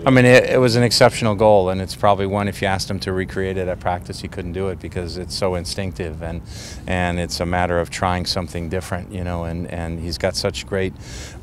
I mean, it was an exceptional goal, and it's probably one, if you asked him to recreate it at practice, he couldn't do it because it's so instinctive, and it's a matter of trying something different, you know, and he's got such great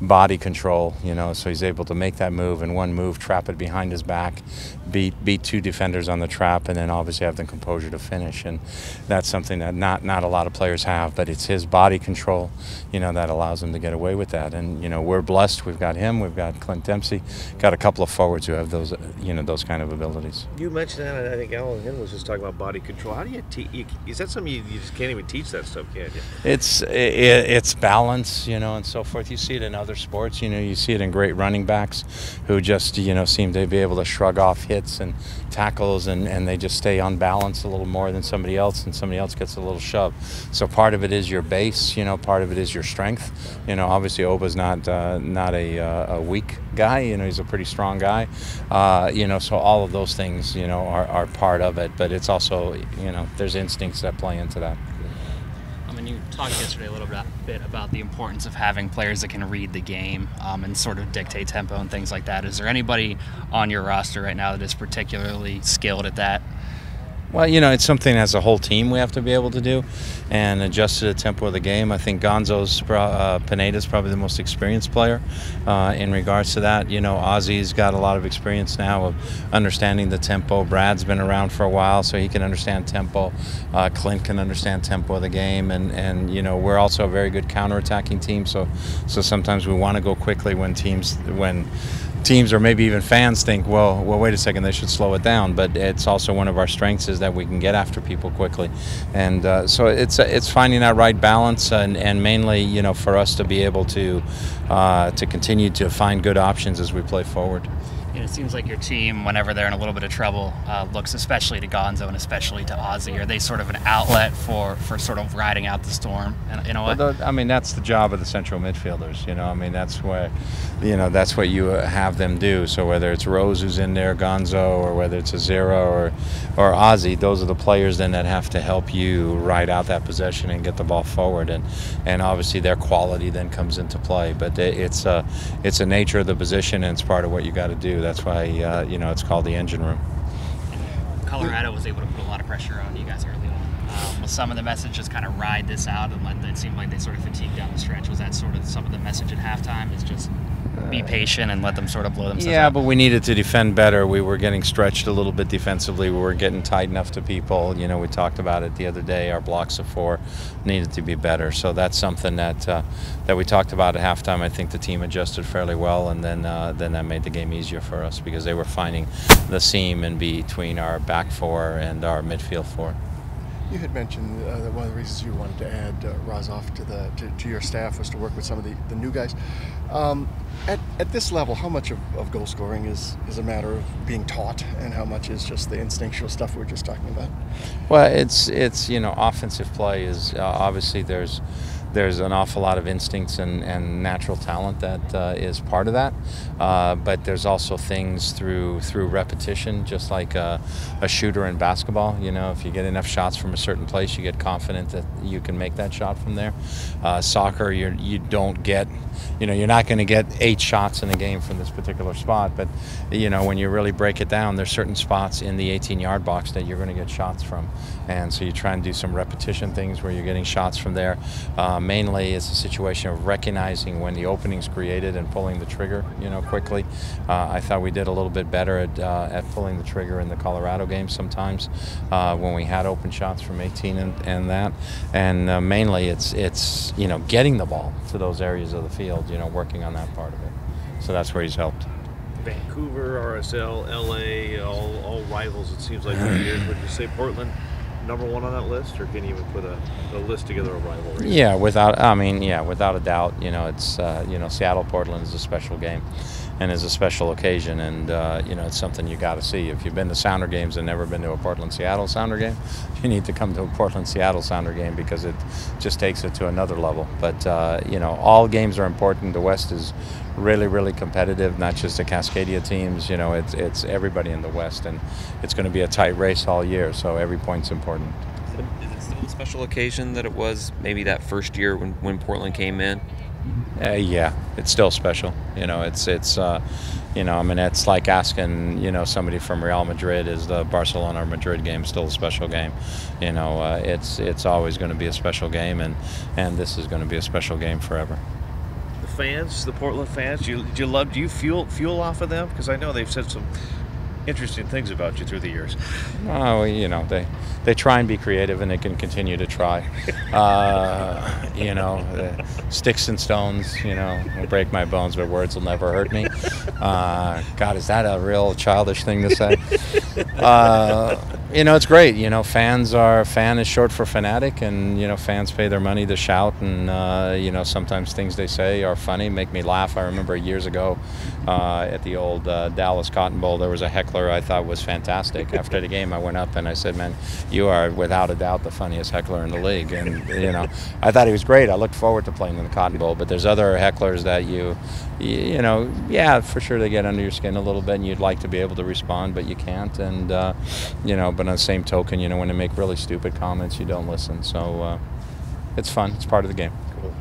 body control, you know, so he's able to make that move in one move, trap it behind his back, beat two defenders on the trap, and then obviously have the composure to finish, and that's something that not a lot of players have, but it's his body control, you know, that allows him to get away with that. And, you know, we're blessed. We've got him, we've got Clint Dempsey, got a couple of forwards who have those, you know, those kind of abilities. You mentioned that, and I think Alan Hinn was just talking about body control. How do you teach? Is that something you just can't even teach that stuff, can't you? It's balance, you know, and so forth. You see it in other sports, you know, you see it in great running backs who just, you know, seem to be able to shrug off hits and tackles, and they just stay unbalanced a little more than somebody else, and somebody else gets a little shove. So part of it is your base, you know, part of it is your strength. You know, obviously Oba's not a weak guy, you know, he's a pretty strong guy. You know, so all of those things, you know, are part of it, but it's also, you know, there's instincts that play into that. I mean, you talked yesterday a little bit about the importance of having players that can read the game and sort of dictate tempo and things like that. Is there anybody on your roster right now that is particularly skilled at that? Well, you know, it's something as a whole team we have to be able to do and adjust to the tempo of the game. I think Gonzo's Pineda's probably the most experienced player in regards to that. You know, Ozzy's got a lot of experience now of understanding the tempo. Brad's been around for a while, so he can understand tempo. Clint can understand tempo of the game, and you know, we're also a very good counterattacking team. So sometimes we want to go quickly when teams or maybe even fans think, well, wait a second, they should slow it down. But it's also one of our strengths is that we can get after people quickly, and so it's finding that right balance, and mainly, you know, for us to be able to continue to find good options as we play forward. And it seems like your team, whenever they're in a little bit of trouble, looks especially to Gonzo and especially to Ozzy. Are they sort of an outlet for sort of riding out the storm in a way? Well, I mean, that's the job of the central midfielders. You know, I mean, that's where, you know, that's what you have them do. So whether it's Rose who's in there, Gonzo, or whether it's Azira or Ozzy, those are the players then that have to help you ride out that possession and get the ball forward. And obviously their quality then comes into play. But it's a nature of the position, and it's part of what you got to do. That's why you know, it's called the engine room. Colorado was able to put a lot of pressure on you guys early on. Was some of the message just kind of ride this out and let it seem like they sort of fatigued down the stretch? Was that sort of some of the message at halftime? Is just be patient and let them sort of blow themselves Yeah, up? but we needed to defend better. We were getting stretched a little bit defensively. We were getting tight enough to people. You know, we talked about it the other day. Our blocks of 4 needed to be better. So that's something that we talked about at halftime. I think the team adjusted fairly well, and then that made the game easier for us because they were finding the seam in between our back 4 and our midfield 4. You had mentioned that one of the reasons you wanted to add Razov to your staff was to work with some of the new guys. At this level, how much of goal scoring is a matter of being taught, and how much is just the instinctual stuff we were just talking about? Well, it's you know, offensive play is obviously there's an awful lot of instincts and natural talent that is part of that, but there's also things through repetition, just like a shooter in basketball. You know, if you get enough shots from a certain place, you get confident that you can make that shot from there. Soccer, you don't get, you know, you're not going to get 8 shots in a game from this particular spot, but you know, when you really break it down, there's certain spots in the 18-yard box that you're going to get shots from, and so you try and do some repetition things where you're getting shots from there. Mainly it's a situation of recognizing when the opening's created and pulling the trigger, you know, quickly. I thought we did a little bit better at pulling the trigger in the Colorado game sometimes when we had open shots from 18 and that. And mainly it's you know, getting the ball to those areas of the field, you know, working on that part of it. So that's where he's helped. Vancouver, RSL, LA, all rivals, it seems like, over the years. Would you say Portland number 1 on that list, or can you even put a list together of rivalries? Yeah, without a doubt. You know, it's you know, Seattle Portland is a special game and is a special occasion, and you know, it's something you got to see. If you've been to Sounder games and never been to a Portland Seattle Sounder game, you need to come to a Portland Seattle Sounder game because it just takes it to another level. But you know, all games are important. The West is really competitive, not just the Cascadia teams. You know, it's everybody in the West, and it's going to be a tight race all year, so every point's important. Is it still a special occasion that it was maybe that first year when Portland came in? Yeah, it's still special. I mean, it's like asking, somebody from Real Madrid, is the Barcelona or Madrid game still a special game? It's always going to be a special game, and this is going to be a special game forever. The fans, the Portland fans, do you fuel off of them? Because I know they've said some interesting things about you through the years. Oh, they try and be creative, and they can continue to try. Sticks and stones, will break my bones, but words will never hurt me. God, is that a real childish thing to say? It's great. Fan is short for fanatic, and fans pay their money to shout, and sometimes things they say are funny, make me laugh. I remember years ago at the old Dallas Cotton Bowl, there was a heckler I thought was fantastic. After the game, I went up and I said, "Man, you are without a doubt the funniest heckler in the league." And I thought he was great. I looked forward to playing in the Cotton Bowl. But there's other hecklers that yeah, for sure they get under your skin a little bit, and you'd like to be able to respond, but you can't. And but on the same token, when they make really stupid comments, you don't listen. So it's fun. It's part of the game. Cool.